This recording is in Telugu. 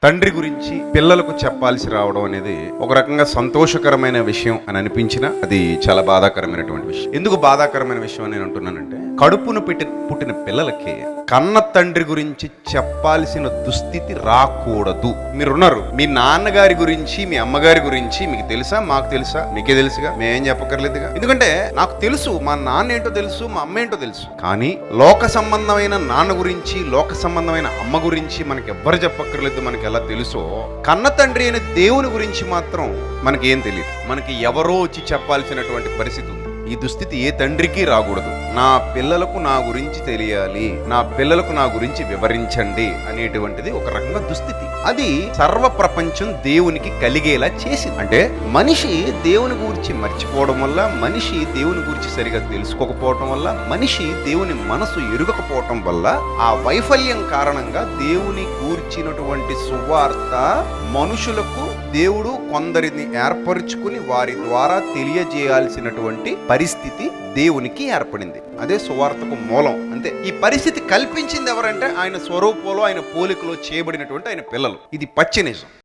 తండ్రి గురించి పిల్లలకు చెప్పాల్సి రావడం అనేది ఒక రకంగా సంతోషకరమైన విషయం అని అనిపించినా అది చాలా బాధాకరమైనటువంటి విషయం. ఎందుకు బాధాకరమైన విషయం అని నేను అంటున్నానంటే, కడుపును పుట్టిన పిల్లలకి కన్న తండ్రి గురించి చెప్పాల్సిన దుస్థితి రాకూడదు. మీరున్నారు, మీ నాన్నగారి గురించి మీ అమ్మగారి గురించి మీకు తెలుసా, మాకు తెలుసా, మీకే తెలుసుగా, మేమేం చెప్పక్కర్లేదుగా. ఎందుకంటే నాకు తెలుసు, మా నాన్న ఏంటో తెలుసు, మా అమ్మ ఏంటో తెలుసు. కానీ లోక సంబంధమైన నాన్న గురించి, లోక సంబంధమైన అమ్మ గురించి మనకి ఎవ్వరు చెప్పక్కర్లేదు. మనకి ఎలా తెలుసో, కన్న తండ్రి అయిన దేవుని గురించి మాత్రం మనకి ఏం తెలియదు. మనకి ఎవరో వచ్చి చెప్పాల్సినటువంటి పరిస్థితి ఉంది. ఈ దుస్థితి ఏ తండ్రికి రాకూడదు. నా పిల్లలకు నా గురించి తెలియాలి, నా పిల్లలకు నా గురించి వివరించండి అనేటువంటిది ఒక రకంగా దుస్థితి. అది సర్వ ప్రపంచం దేవునికి కలిగేలా చేసింది. అంటే మనిషి దేవుని గురించి మర్చిపోవడం వల్ల, మనిషి దేవుని గురించి సరిగా తెలుసుకోకపోవటం వల్ల, మనిషి దేవుని మనసు ఎరుగకపోవటం వల్ల, ఆ వైఫల్యం కారణంగా దేవుని గూర్చినటువంటి సువార్త మనుషులకు దేవుడు కొందరిని ఏర్పరుచుకుని వారి ద్వారా తెలియజేయాల్సినటువంటి పరిస్థితి దేవునికి ఏర్పడింది. అదే సువార్తకు మూలం. అంతే. ఈ పరిస్థితి కల్పించింది ఎవరంటే ఆయన స్వరూపంలో, ఆయన పోలికలో చేయబడినటువంటి ఆయన పిల్లలు. ఇది పచ్చి నిజం.